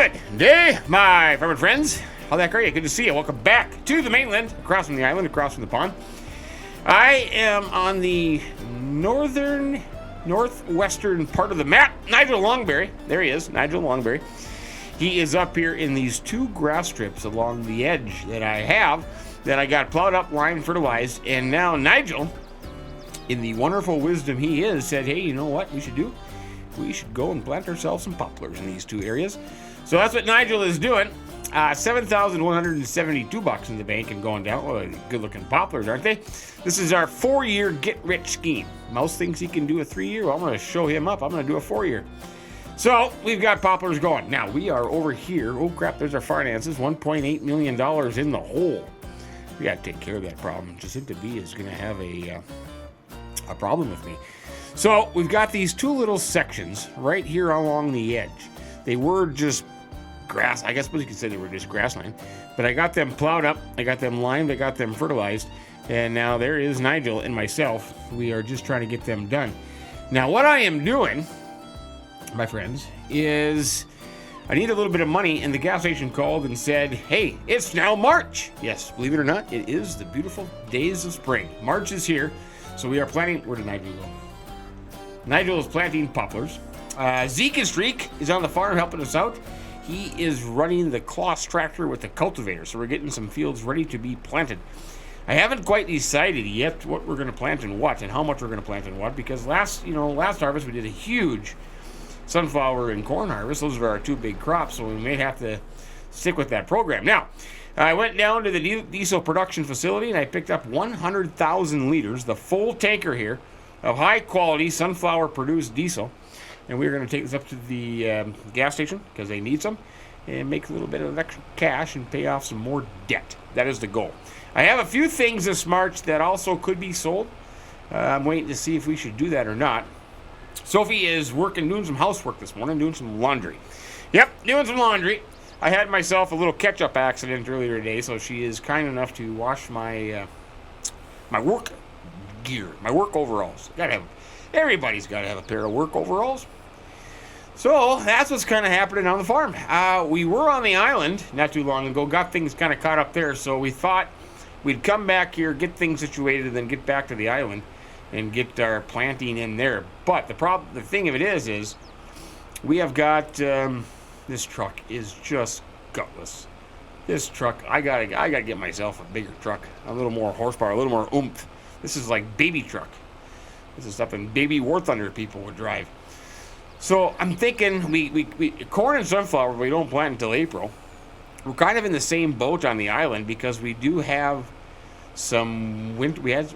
Good day, my farmer friends. How the heck are you? Good to see you. Welcome back to the mainland, across from the island, across from the pond. I am on the northwestern part of the map. Nigel Longberry. There he is, Nigel Longberry. He is up here in these two grass strips along the edge that I have that I got plowed up, lined, fertilized, and now Nigel, in the wonderful wisdom he is, said, hey, you know what we should do? We should go and plant ourselves some poplars in these two areas. So that's what Nigel is doing. $7,172 in the bank and going down. Well, good-looking poplars, aren't they? This is our 4-year get-rich scheme. Mouse thinks he can do a 3-year. Well, I'm going to show him up. I'm going to do a 4-year. So we've got poplars going. Now, we are over here. Oh, crap, there's our finances. $1.8 million in the hole. We got to take care of that problem. Jacinta B is going to have a problem with me. So we've got these two little sections right here along the edge. They were just grass. I guess you could say they were just grassland. But I got them plowed up. I got them lined. I got them fertilized. And now there is Nigel and myself. We are just trying to get them done. Now what I am doing, my friends, is I need a little bit of money. And the gas station called and said, hey, it's now March. Yes, believe it or not, it is the beautiful days of spring. March is here. So we are planting. Where did Nigel go? Nigel is planting poplars. Zeke and Streak is on the farm helping us out. He is running the Kloss tractor with the cultivator, so we're getting some fields ready to be planted. I haven't quite decided yet what we're going to plant and what, and how much we're going to plant and what, because last harvest we did a huge sunflower and corn harvest. Those are our two big crops, so we may have to stick with that program. Now, I went down to the diesel production facility and I picked up 100,000 liters, the full tanker here, of high-quality sunflower-produced diesel. And we're going to take this up to the gas station, because they need some, and make a little bit of extra cash and pay off some more debt. That is the goal. I have a few things this March that also could be sold. I'm waiting to see if we should do that or not. Sophie is doing some housework this morning, doing some laundry. Yep, doing some laundry. I had myself a little ketchup accident earlier today, so she is kind enough to wash my my work gear, my work overalls. Everybody's got to have a pair of work overalls. So that's what's kind of happening on the farm. We were on the island not too long ago, got things kind of caught up there, so we thought we'd come back here, get things situated, and then get back to the island and get our planting in there. But the thing of it is we have got this truck is just gutless. This truck, I gotta get myself a bigger truck, a little more horsepower, a little more oomph. This is like baby truck. This is something baby War Thunder people would drive. So I'm thinking we corn and sunflower we don't plant until April. We're kind of in the same boat on the island because we do have some winter. We have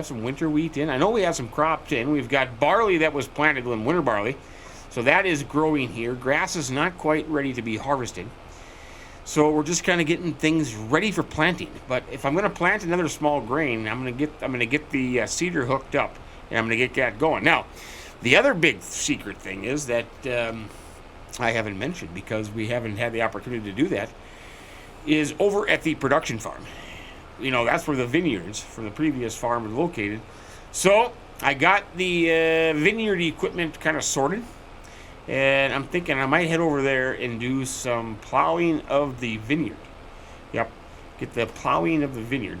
some winter wheat in. I know we have some crops in. We've got barley that was planted in winter barley, so that is growing here. Grass is not quite ready to be harvested. So we're just kind of getting things ready for planting. But if I'm going to plant another small grain, I'm going to get the seeder hooked up, and I'm going to get that going. Now, the other big secret thing is that I haven't mentioned, because we haven't had the opportunity to do that, is over at the production farm. That's where the vineyards from the previous farm were located. So I got the vineyard equipment kind of sorted. And I'm thinking I might head over there and do some plowing of the vineyard. Yep, get the plowing of the vineyard.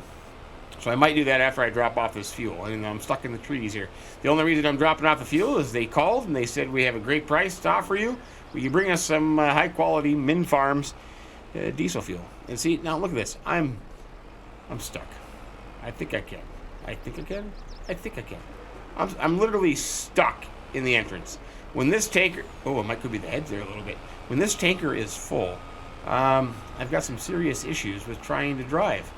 So I might do that after I drop off this fuel. And I'm stuck in the trees here. The only reason I'm dropping off the fuel is they called and they said, we have a great price to offer you. Will you bring us some high-quality Minn Farms diesel fuel? And see, now look at this. I'm stuck. I think I can. I'm literally stuck in the entrance. When this tanker, it could be the heads there a little bit. When this tanker is full, I've got some serious issues with trying to drive.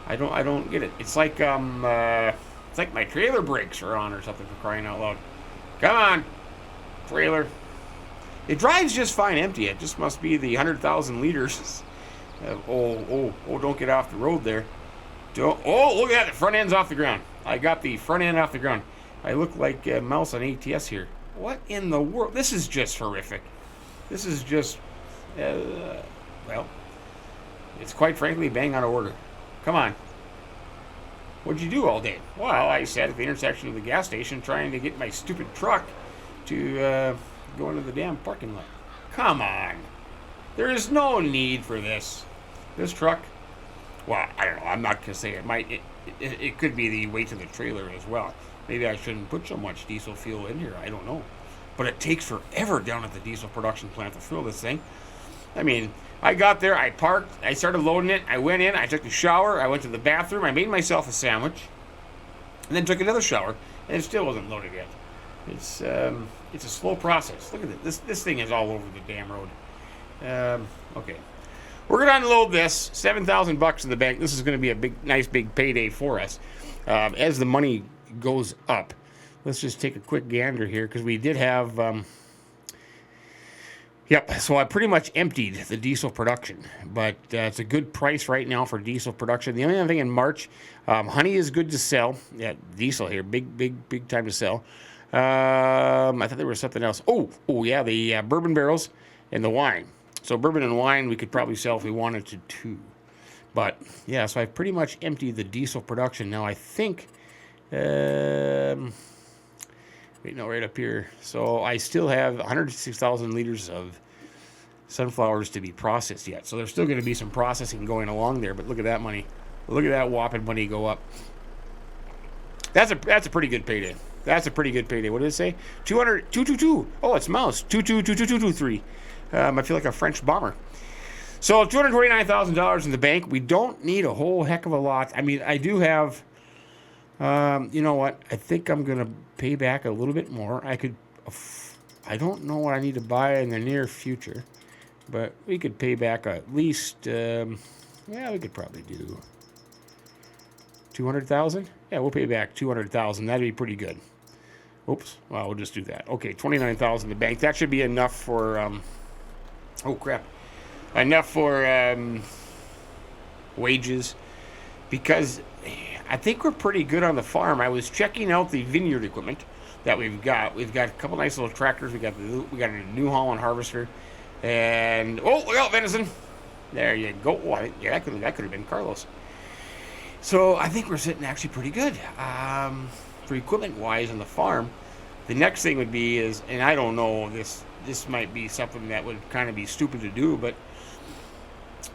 I don't get it. It's like my trailer brakes are on or something, for crying out loud. Come on, trailer. It drives just fine empty. It just must be the 100,000 liters. Don't get off the road there. Look at that. The front end's off the ground. I got the front end off the ground. I look like a mouse on ATS here. What in the world? This is just horrific. This is just, it's quite frankly bang out of order. Come on. What'd you do all day? Well, I sat at the intersection of the gas station trying to get my stupid truck to go into the damn parking lot. Come on. There is no need for this. This truck, well, I don't know. I'm not going to say it might. It could be the weight of the trailer as well. Maybe I shouldn't put so much diesel fuel in here. I don't know. But it takes forever down at the diesel production plant to fill this thing. I mean, I got there, I parked, I started loading it, I went in, I took a shower, I went to the bathroom, I made myself a sandwich, and then took another shower, and it still wasn't loaded yet. It's a slow process. Look at this. This thing is all over the damn road. Okay. We're going to unload this. $7,000 in the bank. This is going to be a nice big payday for us. As the money goes up, let's just take a quick gander here, because we did have... Yep, so I pretty much emptied the diesel production, but it's a good price right now for diesel production. The only other thing in March, honey is good to sell. Yeah, diesel here, big time to sell. I thought there was something else. Oh yeah, the bourbon barrels and the wine. So bourbon and wine we could probably sell if we wanted to too. But yeah, so I've pretty much emptied the diesel production. Now I think, wait, no, right up here. So I still have 106,000 liters of sunflowers to be processed yet. So there's still going to be some processing going along there. But look at that money. Look at that whopping money go up. That's a pretty good payday. That's a pretty good payday. What did it say? 222. Oh, it's Mouse. 222223. I feel like a French bomber. So $229,000 in the bank. We don't need a whole heck of a lot. I mean, I do have... you know what? I think I'm going to pay back a little bit more. I don't know what I need to buy in the near future, but we could pay back at least, yeah, we could probably do 200,000. Yeah, we'll pay back 200,000. That'd be pretty good. Oops. Well, we'll just do that. Okay, 29,000 in the bank. That should be enough for, oh crap. Enough for, wages, because I think we're pretty good on the farm. I was checking out the vineyard equipment that we've got. We've got a couple nice little tractors. We got a New Holland harvester, and oh, look out, venison! There you go. Oh, yeah, that could have been Carlos. So I think we're sitting actually pretty good for equipment wise on the farm. The next thing would be is, and I don't know, this might be something that would kind of be stupid to do, but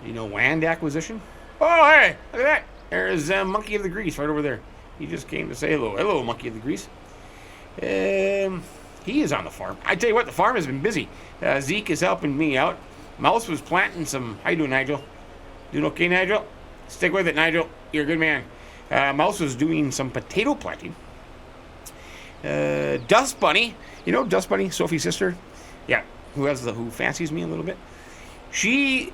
you know, land acquisition. Oh, hey, look at that. There's Monkey of the Grease right over there. He just came to say hello. Hello, Monkey of the Grease. He is on the farm. I tell you what, the farm has been busy. Zeke is helping me out. Mouse was planting some... How you doing, Nigel? Doing okay, Nigel? Stick with it, Nigel. You're a good man. Mouse was doing some potato planting. Dust Bunny. You know Dust Bunny, Sophie's sister? Yeah, who fancies me a little bit. She...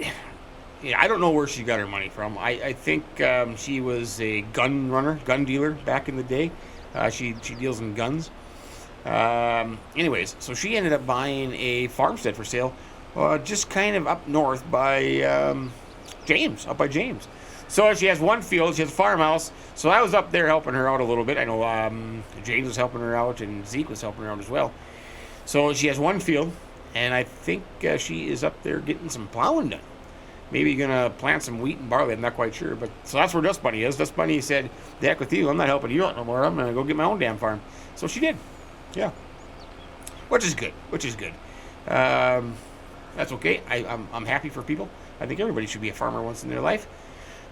Yeah, I don't know where she got her money from. I think she was a gun dealer back in the day. She deals in guns. Anyways, so she ended up buying a farmstead for sale, just kind of up north by James, up by James. So she has one field, she has a farmhouse. So I was up there helping her out a little bit. I know James was helping her out and Zeke was helping her out as well. So she has one field, and I think she is up there getting some plowing done. Maybe you're going to plant some wheat and barley. I'm not quite sure. But so that's where Dust Bunny is. Dust Bunny said, the heck with you. I'm not helping you out no more. I'm going to go get my own damn farm. So she did. Yeah. Which is good. That's okay. I'm happy for people. I think everybody should be a farmer once in their life.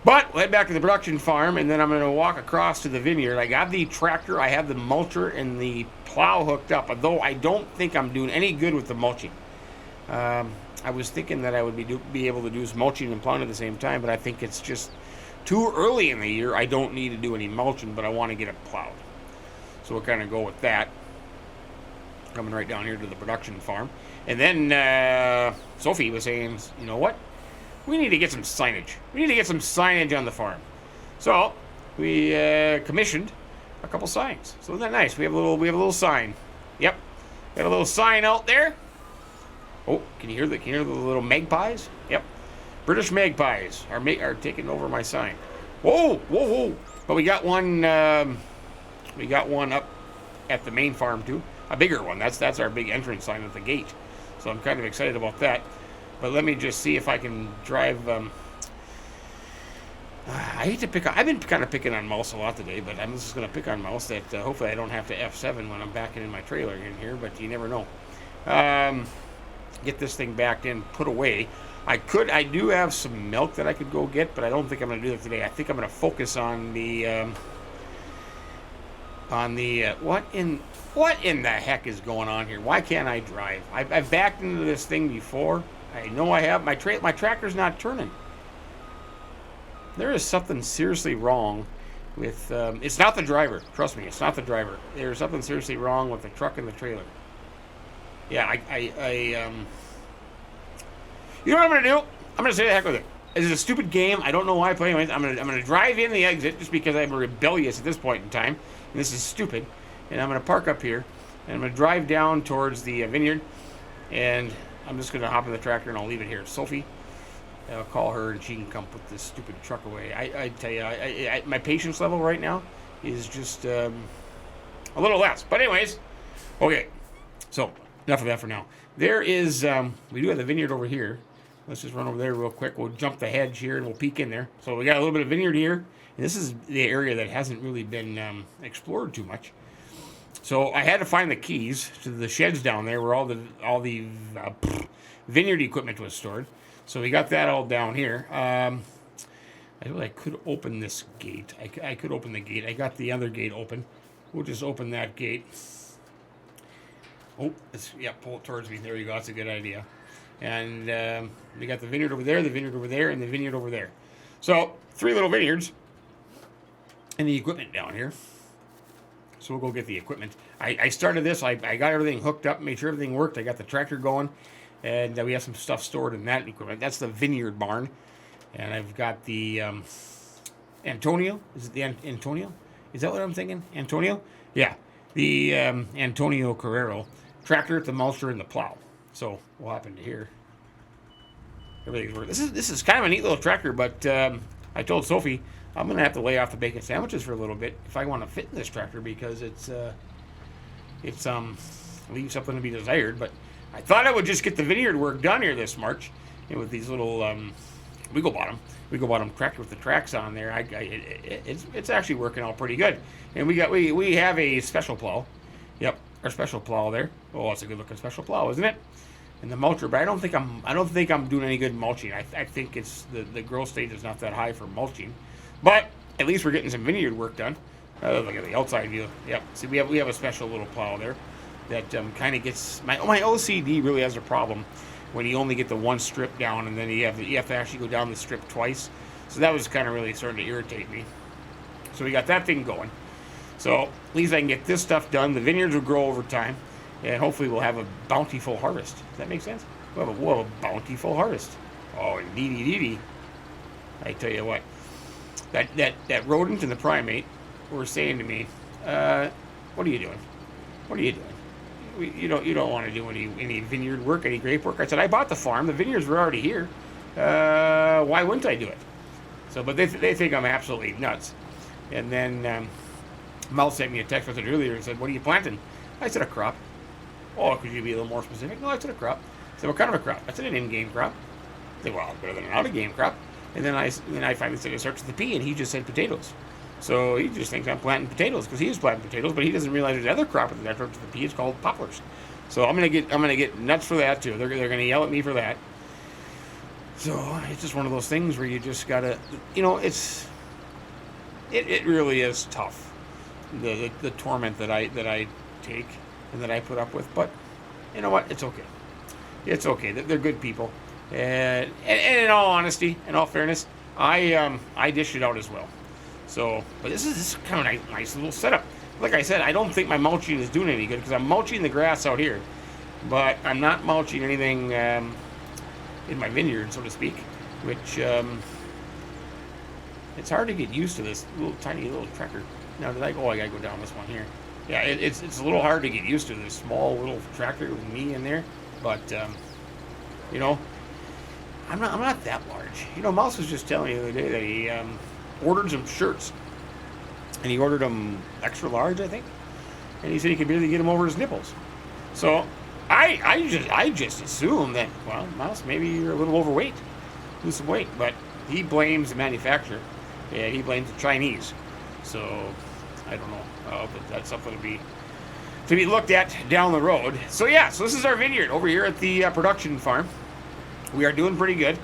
But we'll head back to the production farm, and then I'm going to walk across to the vineyard. I got the tractor. I have the mulcher and the plow hooked up, although I don't think I'm doing any good with the mulching. I was thinking that I would be able to do some mulching and plowing at the same time, but I think it's just too early in the year. I don't need to do any mulching, but I want to get it plowed. So we'll kind of go with that. Coming right down here to the production farm. And then Sophie was saying, you know what? We need to get some signage. We need to get some signage on the farm. So we commissioned a couple signs. So isn't that nice? We have a little sign. Yep. We have a little sign out there. Oh, can you hear the little magpies? Yep. British magpies are taking over my sign. Whoa. But we got one up at the main farm too. A bigger one. That's our big entrance sign at the gate. So I'm kind of excited about that. But let me just see if I can drive. I hate to pick on... I've been kind of picking on Mouse a lot today, but I'm just going to pick on Mouse that hopefully I don't have to F7 when I'm backing in my trailer in here, but you never know. get this thing backed in, put away. I do have some milk that I could go get, but I don't think I'm going to do that today. I think I'm going to focus on the what in the heck is going on here? Why can't I drive? I've backed into this thing before. I know I have. My tractor's not turning. There is something seriously wrong with. It's not the driver. Trust me, it's not the driver. There's something seriously wrong with the truck and the trailer. Yeah, you know what I'm gonna do? I'm gonna say the heck with it. It's a stupid game. I don't know why I play it. I'm gonna drive in the exit just because I'm rebellious at this point in time. And this is stupid. And I'm gonna park up here, and I'm gonna drive down towards the vineyard, and I'm just gonna hop in the tractor and I'll leave it here. Sophie, I'll call her and she can come put this stupid truck away. I tell you, my patience level right now is just a little less. But anyways, okay. So enough of that for now. There is we do have the vineyard over here. Let's just run over there real quick. We'll jump the hedge here and we'll peek in there. So we got a little bit of vineyard here. And this is the area that hasn't really been explored too much. So I had to find the keys to the sheds down there where all the vineyard equipment was stored. So we got that all down here. I could open this gate. I could open the gate. I got the other gate open. We'll just open that gate. Oh, pull it towards me. There you go. That's a good idea. And we got the vineyard over there, the vineyard over there, and the vineyard over there. So 3 little vineyards and the equipment down here. So we'll go get the equipment. I started this. I got everything hooked up, made sure everything worked. I got the tractor going, and we have some stuff stored in that equipment. That's the vineyard barn. And I've got the Antonio. Is it the Antonio? Is that what I'm thinking? Antonio? Yeah. The Antonio Carrero tractor, the mulcher, and the plow. So what happened to here? Everything's working. This is kind of a neat little tractor, but I told Sophie I'm gonna have to lay off the bacon sandwiches for a little bit if I want to fit in this tractor because it's leaves something to be desired. But I thought I would just get the vineyard work done here this March, and with these little wiggle bottom tractor with the tracks on there, it's actually working out pretty good. And we have a special plow. Yep, our special plow there. Oh, it's a good looking special plow, isn't it? And the mulcher, but I don't think I'm doing any good mulching. I think it's the growth stage is not that high for mulching, but at least we're getting some vineyard work done. Look at the outside view. Yep. See, we have a special little plow there that kind of gets my OCD really has a problem when you only get the one strip down, and then you have to actually go down the strip twice. So that was kind of really starting to irritate me. So we got that thing going. So at least I can get this stuff done. The vineyards will grow over time, and hopefully we'll have a bountiful harvest. Does that make sense? We'll have a bountiful harvest. Oh, indeedy. I tell you what, that rodent and the primate were saying to me, "What are you doing? What are you doing? You don't want to do any vineyard work, any grape work." I said, "I bought the farm. The vineyards were already here. Why wouldn't I do it?" So, but they think I'm absolutely nuts. And then Mel sent me a text message earlier and said, "What are you planting?" I said, "A crop." "Oh, could you be a little more specific?" "No, I said a crop." I said, "What kind of a crop?" I said, "An in-game crop." I said, "Well, better than an out-of-game crop." And then I finally said, "I searched the P," and he just said potatoes. So he just thinks I'm planting potatoes because he is planting potatoes, but he doesn't realize there's another crop that I searched the P. It's called poplars. So I'm gonna get nuts for that too. They're gonna yell at me for that. So it's just one of those things where you just gotta, it really is tough. The torment that I take and that I put up with, but you know what? It's okay. It's okay. They're good people, and in all honesty, in all fairness, I dish it out as well. So, but this is kind of a nice little setup. Like I said, I don't think my mulching is doing any good because I'm mulching the grass out here, but I'm not mulching anything in my vineyard, so to speak, which it's hard to get used to this tiny little tractor. Now, I gotta go down this one here. Yeah, it's a little hard to get used to this small little tractor with me in there, but I'm not that large. Mouse was just telling me the other day that he ordered some shirts, and he ordered them extra large, I think, and he said he could barely get them over his nipples. So I just assume that, well, Mouse, maybe you're a little overweight, lose some weight, but he blames the manufacturer, and he blames the Chinese. So I don't know, but that's something to be to be looked at down the road. So yeah, so this is our vineyard over here at the production farm. We are doing pretty good.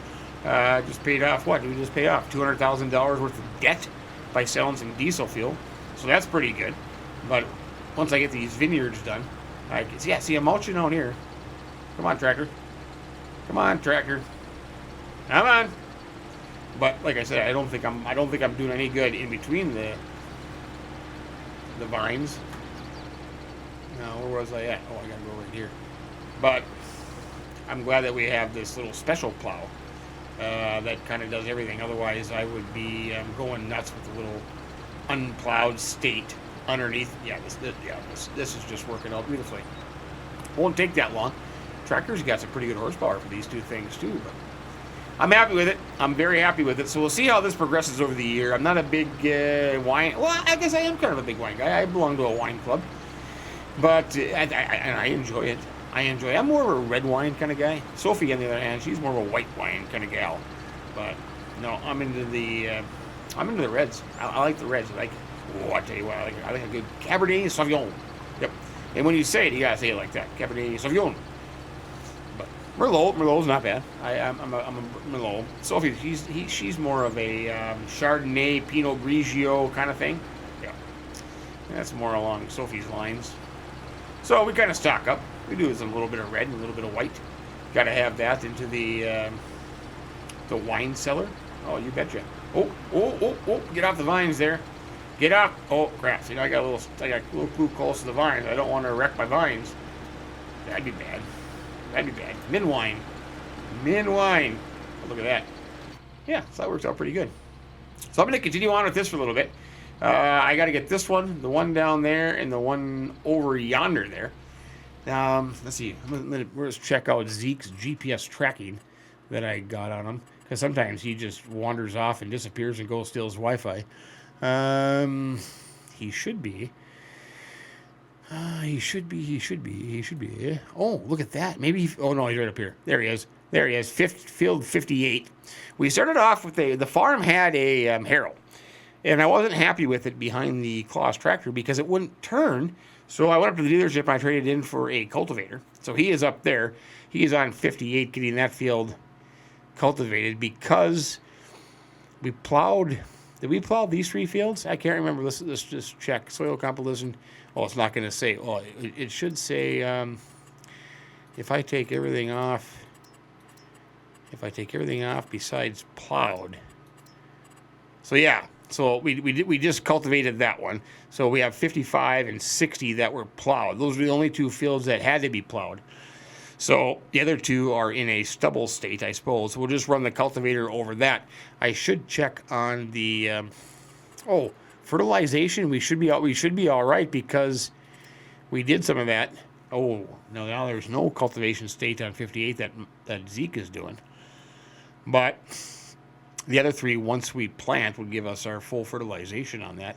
Just paid off, what did we just pay off? $200,000 worth of debt by selling some diesel fuel. So that's pretty good. But once I get these vineyards done, I can, yeah, see, I'm mulching out here. Come on, tractor. Come on, tractor. Come on. But like I said, I don't think I'm doing any good in between the vines. No, where was I at? Oh, I gotta go right here. But I'm glad that we have this little special plow that kind of does everything. Otherwise, I would be going nuts with the little unplowed state underneath. Yeah, this is just working out beautifully. Won't take that long. Tractor's got some pretty good horsepower for these two things too. But I'm happy with it. I'm very happy with it. So we'll see how this progresses over the year. I'm not a big wine. Well, I guess I am kind of a big wine guy. I belong to a wine club, but I enjoy it. I'm more of a red wine kind of guy. Sophie, on the other hand, she's more of a white wine kind of gal. But no, I'm into the reds. I like the reds. I tell you what, I like a good Cabernet Sauvignon. Yep. And when you say it, you gotta say it like that, Cabernet Sauvignon. But Merlot's not bad. I'm a Merlot. Sophie, she's more of a Chardonnay, Pinot Grigio kind of thing. Yeah. And that's more along Sophie's lines. So we kind of stock up. We do a little bit of red and a little bit of white. Got to have that into the wine cellar. Oh, you betcha. Oh! Get off the vines there. Get off. Oh crap! See, I got a little too close to the vines. I don't want to wreck my vines. That'd be bad. Min wine. Oh, look at that. Yeah, so that works out pretty good. So I'm going to continue on with this for a little bit. I got to get this one, the one down there, and the one over yonder there. Let's see. Let's check out Zeke's GPS tracking that I got on him, because sometimes he just wanders off and disappears and goes steals Wi-Fi. He should be. He should be. Oh, look at that. Maybe. Oh no, he's right up here. There he is. Field 58. We started off with the farm had a harrow. And I wasn't happy with it behind the Claas tractor because it wouldn't turn. So I went up to the dealership and I traded in for a cultivator. So he is up there. He is on 58 getting that field cultivated because we plowed. Did we plow these 3 fields? I can't remember. Let's just check. Soil composition. Oh, it's not going to say. Oh, it should say if I take everything off. If I take everything off besides plowed. So yeah. So we just cultivated that one. So we have 55 and 60 that were plowed. Those were the only 2 fields that had to be plowed. So the other 2 are in a stubble state, I suppose. We'll just run the cultivator over that. I should check on the fertilization. We should be all right because we did some of that. Oh no, now there's no cultivation state on 58 that Zeke is doing, but. The other 3, once we plant, would give us our full fertilization on that.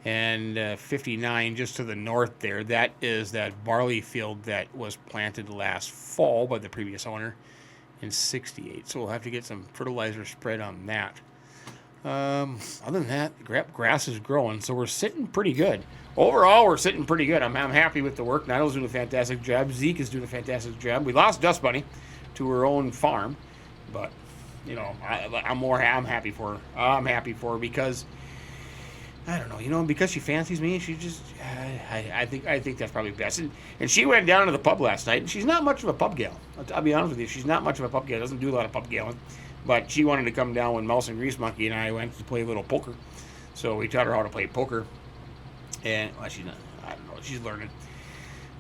And 59, just to the north there, that is that barley field that was planted last fall by the previous owner in 68. So we'll have to get some fertilizer spread on that. Other than that, grass is growing, so we're sitting pretty good. Overall, we're sitting pretty good. I'm happy with the work. Nido's doing a fantastic job. Zeke is doing a fantastic job. We lost Dust Bunny to her own farm, but... You know, I'm happy for her. I'm happy for her because I don't know, you know, because she fancies me. She just, I think that's probably best. And she went down to the pub last night, and she's not much of a pub gal. I'll be honest with you, she's not much of a pub gal. Doesn't do a lot of pub galing, but she wanted to come down when Mouse and Greasemonkey and I went to play a little poker. So we taught her how to play poker, and well, she's not. I don't know. She's learning,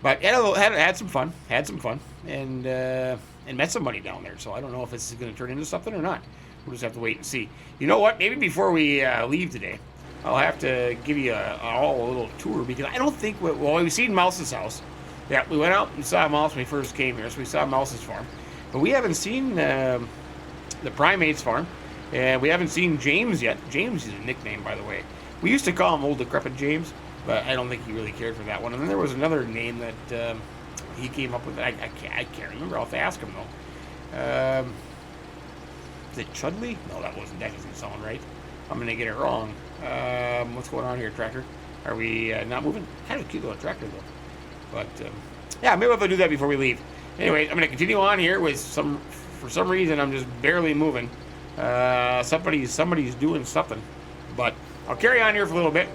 but had some fun. And met somebody down there. So I don't know if this is going to turn into something or not. We'll just have to wait and see. You know what? Maybe before we leave today, I'll have to give you a little tour because I don't think we've seen Mouse's house. Yeah, we went out and saw Mouse when we first came here, so we saw Mouse's farm. But we haven't seen the Primate's farm, and we haven't seen James yet. James is a nickname, by the way. We used to call him Old Decrepit James, but I don't think he really cared for that one. And then there was another name that he came up with. I can't remember. I'll have to ask him though. Is it Chudley? No, that doesn't sound right. I'm gonna get it wrong. What's going on here, tractor? Are we not moving? Kind of a cute little tractor though. But yeah, maybe I'll do that before we leave. Anyway, I'm going to continue on here with for some reason, I'm just barely moving. Somebody's doing something. But I'll carry on here for a little bit,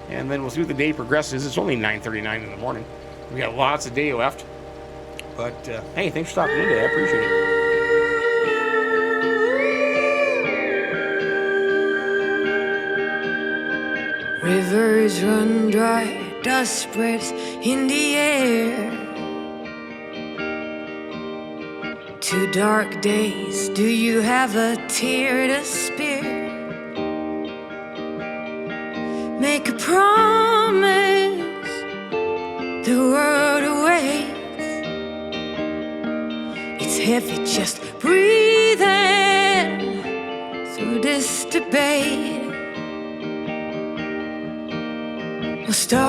and then we'll see what the day progresses. It's only 9:39 in the morning. We got lots of day left. But hey, thanks for stopping in today. I appreciate it. Rivers run dry, dust spreads in the air. 2 dark days, do you have a tear to spare? Make a promise, the world awaits. It's heavy just breathing through this debate. Well,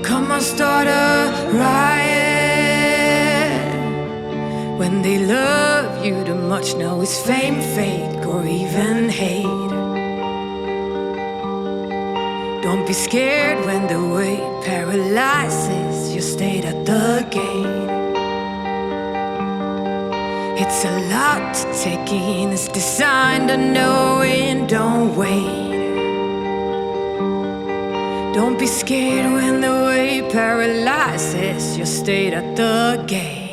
come on, start a riot. When they love you too much, now it's fame, fake, or even hate. Don't be scared when the weight paralyzes your state at the gate. It's a lot to take in, it's designed to know it, don't wait. Don't be scared when the weight paralyzes your state at the gate.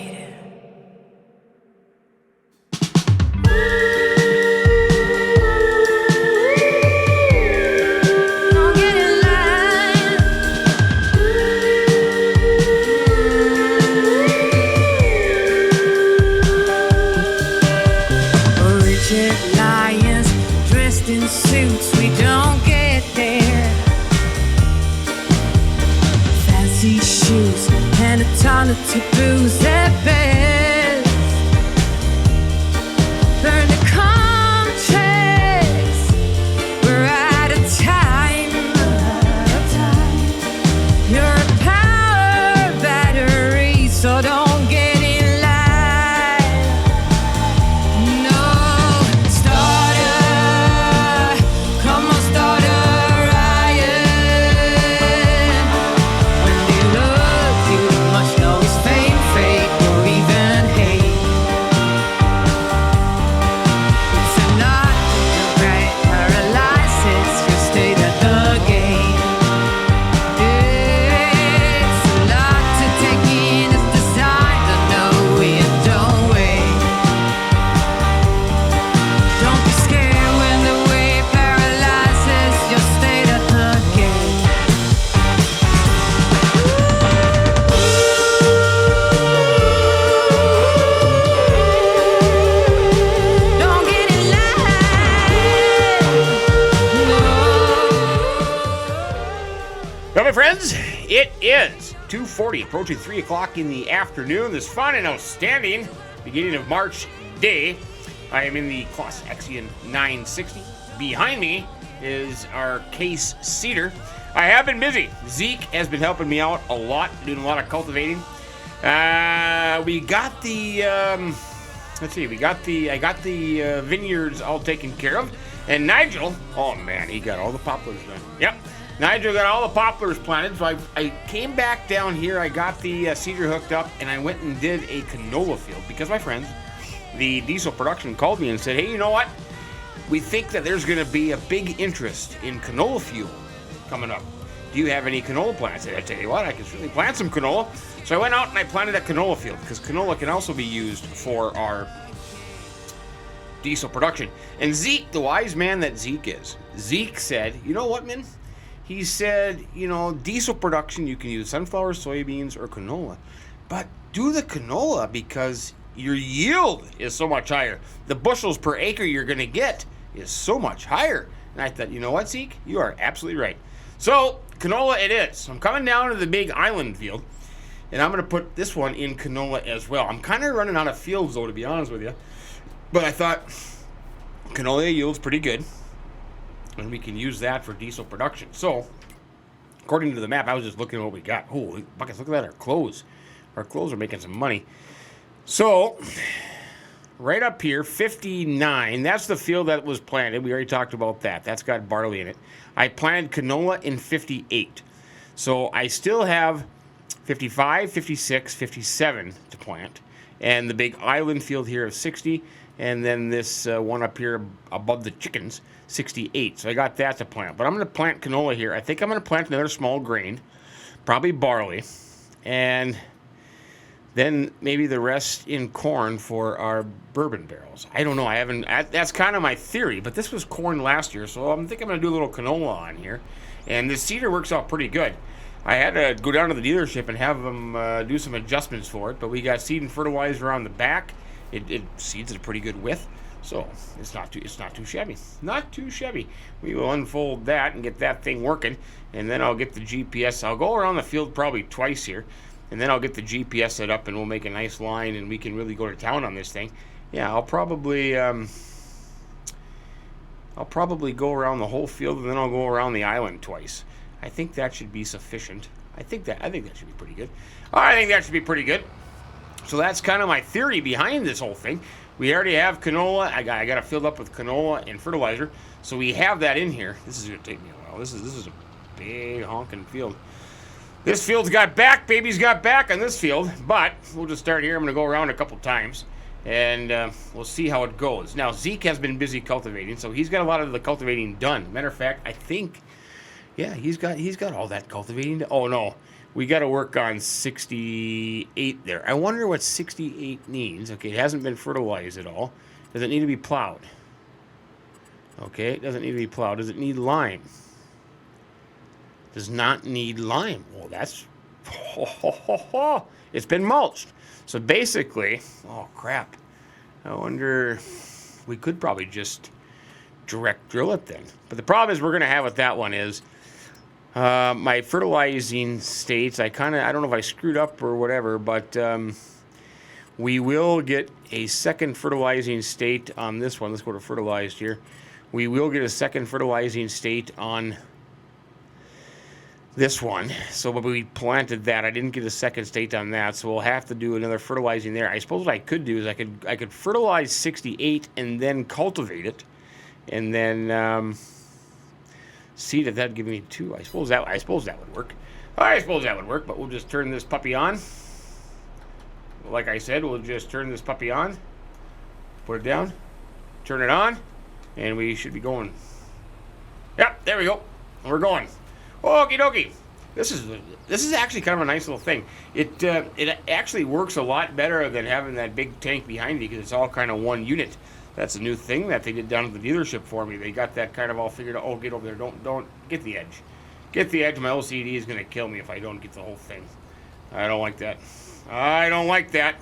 To bruise their best, burn the contracts. We're out of time. You're a power battery, so don't get in line. No, starter, come on, start a riot. When they love you much, no. Friends, it is 2:40, approaching 3 o'clock in the afternoon. This fun and outstanding beginning of March day. I am in the Claas Axion 960. Behind me is our case cedar. I have been busy. Zeke has been helping me out a lot, doing a lot of cultivating. We got the I got the vineyards all taken care of, and Nigel, oh man, he got all the poplars done. Yep. Nigel got all the poplars planted, so I came back down here, I got the cedar hooked up, and I went and did a canola field, because my friends, the diesel production, called me and said, hey, you know what? We think that there's going to be a big interest in canola fuel coming up. Do you have any canola plants? I tell you what, I can certainly plant some canola. So I went out and I planted a canola field, because canola can also be used for our diesel production. And Zeke, the wise man that Zeke is, Zeke said, you know what, man? He said, you know, diesel production, you can use sunflower, soybeans, or canola. But do the canola because your yield is so much higher. The bushels per acre you're going to get is so much higher. And I thought, you know what, Zeke? You are absolutely right. So, canola it is. I'm coming down to the big island field, and I'm going to put this one in canola as well. I'm kind of running out of fields, though, to be honest with you. But I thought canola yields pretty good, and we can use that for diesel production. So, according to the map, I was just looking at what we got. Holy buckets, look at that, our clothes. Our clothes are making some money. So, right up here, 59, that's the field that was planted. We already talked about that. That's got barley in it. I planted canola in 58. So I still have 55, 56, 57 to plant. And the big island field here of 60. And then this one up here above the chickens, 68. So I got that to plant. But I'm going to plant canola here. I think I'm going to plant another small grain, probably barley. And then maybe the rest in corn for our bourbon barrels. I don't know. I haven't. That's kind of my theory. But this was corn last year, so I think I'm going to do a little canola on here. And this seeder works out pretty good. I had to go down to the dealership and have them do some adjustments for it. But we got seed and fertilizer on the back. It seeds at a pretty good width, so it's not too shabby. Not too shabby. We will unfold that and get that thing working, and then I'll get the GPS. I'll go around the field probably twice here. And then I'll get the GPS set up, and we'll make a nice line, and we can really go to town on this thing. Yeah, I'll probably go around the whole field, and then I'll go around the island twice. I think that should be sufficient. I think that should be pretty good. I think that should be pretty good. So that's kind of my theory behind this whole thing. We already have canola. I got it filled up with canola and fertilizer, so we have that in here. This is going to take me a while. This is a big honking field. This field's got back, baby's got back on this field, but we'll just start here. I'm going to go around a couple times, and we'll see how it goes. Now, Zeke has been busy cultivating, so he's got a lot of the cultivating done. Matter of fact, I think, yeah, he's got all that cultivating. Oh, no, we got to work on 68 there. I wonder what 68 needs. Okay, it hasn't been fertilized at all. Does it need to be plowed? Okay, it doesn't need to be plowed. Does it need lime? Does not need lime. Well, that's... It's been mulched. So basically... Oh, crap. I wonder... We could probably just direct drill it then. But the problem is we're going to have with that one is... my fertilizing states, I don't know if I screwed up or whatever, but we will get a second fertilizing state on this one. Let's go to fertilized here. We will get a second fertilizing state on this one. So when we planted that, I didn't get a second state on that, so we'll have to do another fertilizing there. I suppose what I could do is I could fertilize 68 and then cultivate it, and then seed it. That'd give me 2. I suppose that would work. I suppose that would work, but we'll just turn this puppy on. Like I said, we'll just turn this puppy on, put it down, turn it on, and we should be going. Yep, there we go. We're going. Okie dokie. This is actually kind of a nice little thing. It actually works a lot better than having that big tank behind me, because it's all kind of one unit. That's a new thing that they did down at the dealership for me. They got that kind of all figured out. Oh, get over there. Don't get the edge. Get the edge. My OCD is going to kill me if I don't get the whole thing. I don't like that. I don't like that.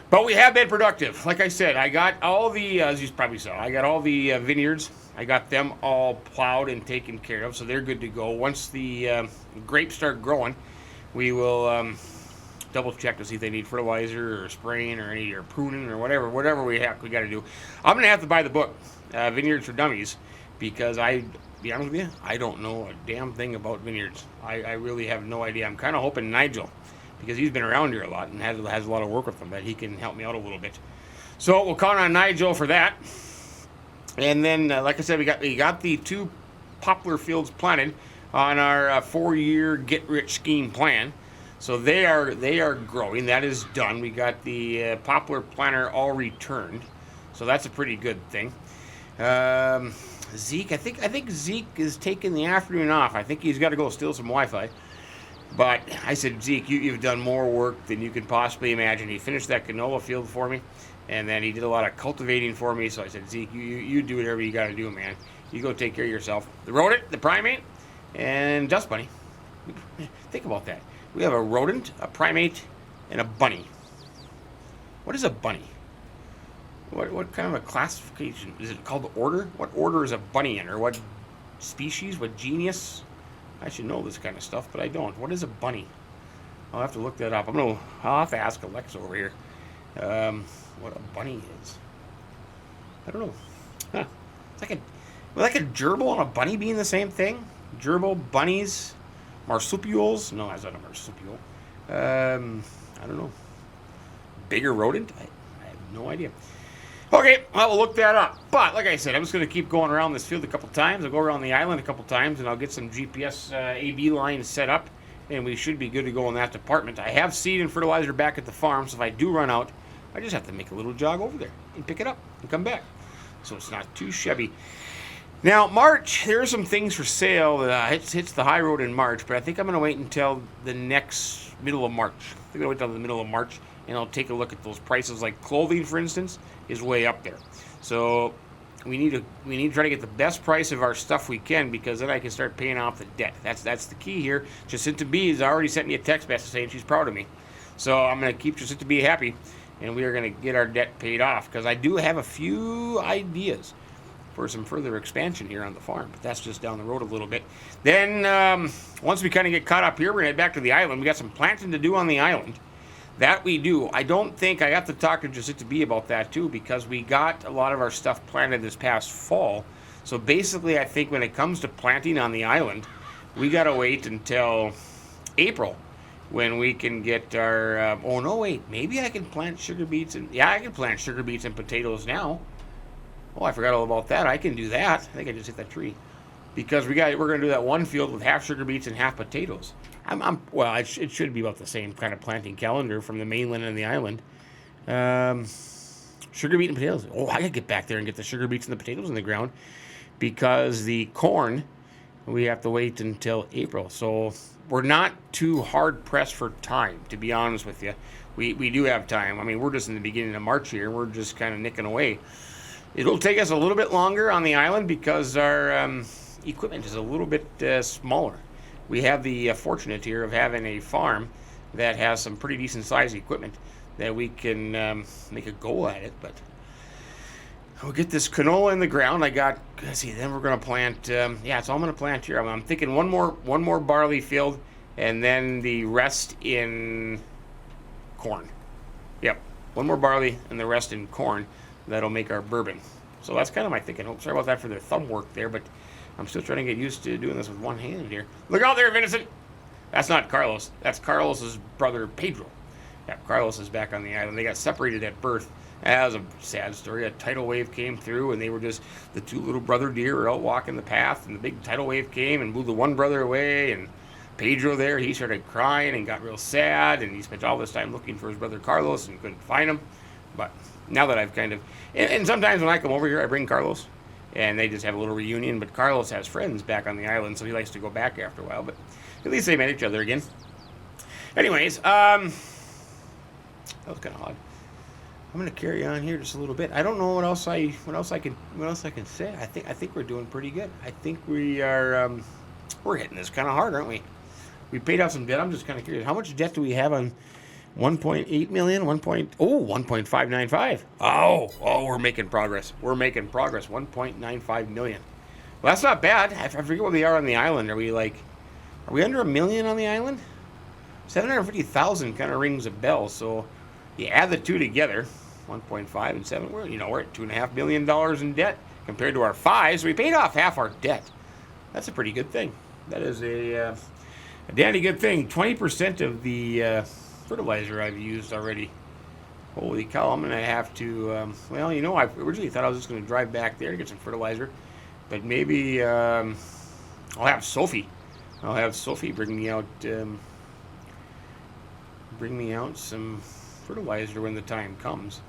But we have been productive. Like I said, I got all the, as you probably saw, I got all the vineyards. I got them all plowed and taken care of, so they're good to go. Once the grapes start growing, we will double check to see if they need fertilizer or spraying or pruning or whatever we got to do. I'm gonna have to buy the book, Vineyards for Dummies, because be honest with you, I don't know a damn thing about vineyards. I really have no idea. I'm kind of hoping Nigel, because he's been around here a lot and has a lot of work with them, that he can help me out a little bit. So we'll count on Nigel for that. And then, like I said, we got the 2 poplar fields planted on our 4-year get-rich scheme plan. So they are growing. That is done. We got the poplar planter all returned, so that's a pretty good thing. Zeke, I think Zeke is taking the afternoon off. I think he's got to go steal some Wi-Fi. But I said, Zeke, you've done more work than you can possibly imagine. He finished that canola field for me, and then he did a lot of cultivating for me. So I said, Zeke, you do whatever you got to do, man. You go take care of yourself. The rodent, the primate, and dust bunny. Think about that. We have a rodent, a primate, and a bunny. What is a bunny? What kind of a classification? Is it called the order? What order is a bunny in? Or what species? What genus? I should know this kind of stuff, but I don't. What is a bunny? I'll have to look that up. I'll have to ask Alexa over here what a bunny is. I don't know. Huh. It's like a gerbil and a bunny being the same thing? Gerbil, bunnies, marsupials. No, that's not a marsupial. I don't know. Bigger rodent? I have no idea. Okay, well, we'll look that up. But like I said, I'm just going to keep going around this field a couple times. I'll go around the island a couple times, and I'll get some GPS AB lines set up, and we should be good to go in that department. I have seed and fertilizer back at the farm, so if I do run out, I just have to make a little jog over there and pick it up and come back. So it's not too shabby. Now, March, there are some things for sale that hits the high road in March, but I think I'm going to wait until the next middle of March. I think I'll wait until the middle of March, and I'll take a look at those prices. Like clothing, for instance, is way up there. So we need to try to get the best price of our stuff we can, because then I can start paying off the debt. That's the key here. Jacinta B has already sent me a text message saying she's proud of me. So I'm going to keep Jacinta B happy, and we are going to get our debt paid off, because I do have a few ideas for some further expansion here on the farm, but that's just down the road a little bit. Then once we kind of get caught up here, we're going to head back to the island. We got some planting to do on the island. That we do. I don't think I have to talk to Jacinta B about that too, because we got a lot of our stuff planted this past fall. So basically, I think when it comes to planting on the island, we got to wait until April when we can get our. Oh no, wait. Maybe I can plant sugar beets and I can plant sugar beets and potatoes now. Oh, I forgot all about that. I can do that. I think I just hit that tree, because we're going to do that one field with half sugar beets and half potatoes. Well, it should be about the same kind of planting calendar from the mainland and the island. Sugar beet and potatoes. Oh, I gotta get back there and get the sugar beets and the potatoes in the ground, because the corn, we have to wait until April. So we're not too hard pressed for time, to be honest with you. We do have time. I mean, we're just in the beginning of March here. We're just kind of nicking away. It'll take us a little bit longer on the island because our equipment is a little bit smaller. We have the fortunate here of having a farm that has some pretty decent sized equipment that we can make a go at it. But we'll get this canola in the ground. Let's see, then we're going to plant, so I'm going to plant here. I'm thinking one more barley field, and then the rest in corn. Yep, one more barley and the rest in corn. That'll make our bourbon. So that's kind of my thinking. Oh, sorry about that for the thumb work there, but I'm still trying to get used to doing this with one hand here. Look out there, Vincent! That's not Carlos. That's Carlos's brother, Pedro. Yeah, Carlos is back on the island. They got separated at birth. That was a sad story. A tidal wave came through, and they were just, the two little brother deer were out walking the path, and the big tidal wave came and blew the one brother away, and Pedro there, he started crying and got real sad, and he spent all this time looking for his brother Carlos and couldn't find him. But now that I've kind of, and sometimes when I come over here, I bring Carlos, and they just have a little reunion. But Carlos has friends back on the island, so he likes to go back after a while. But at least they met each other again. Anyways, that was kind of odd. I'm going to carry on here just a little bit. I don't know what else I can say. I think we're doing pretty good. I think we are we're hitting this kind of hard, aren't we? We paid off some debt. I'm just kind of curious. How much debt do we have on 1.8 million? 1.595. Oh, we're making progress. 1.95 million. Well, that's not bad. I forget what we are on the island. Are we under $1 million on the island? 750,000 kind of rings a bell. So you add the two together, 1.5 and 7. We're at $2.5 million in debt compared to our 5. So we paid off half our debt. That's a pretty good thing. That is a dandy good thing. 20% of the fertilizer I've used already. Holy cow, I'm going to have to, I originally thought I was just going to drive back there to get some fertilizer, but maybe I'll have Sophie bring me out some fertilizer when the time comes.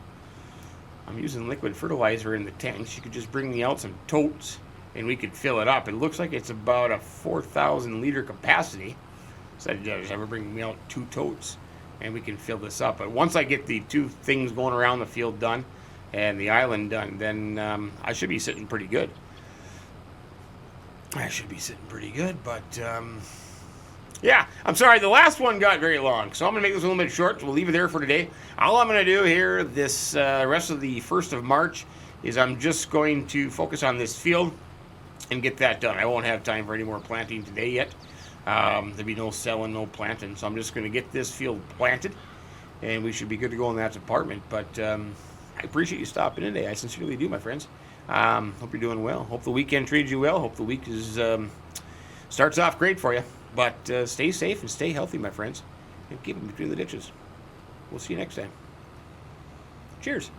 I'm using liquid fertilizer in the tank. She could just bring me out some totes, and we could fill it up. It looks like it's about a 4,000 liter capacity. So I'd just have her bring me out 2 totes, and we can fill this up. But once I get the 2 things going around the field done and the island done, then I should be sitting pretty good. But I'm sorry, the last one got very long, so I'm going to make this a little bit short. So we'll leave it there for today. All I'm going to do here this rest of the 1st of March is I'm just going to focus on this field and get that done. I won't have time for any more planting today yet. There'll be no selling, no planting, so I'm just going to get this field planted, and we should be good to go in that department. But I appreciate you stopping in today. I sincerely do, my friends. Hope you're doing well. Hope the weekend treated you well. Hope the week starts off great for you. But stay safe and stay healthy, my friends, and keep them between the ditches. We'll see you next time. Cheers.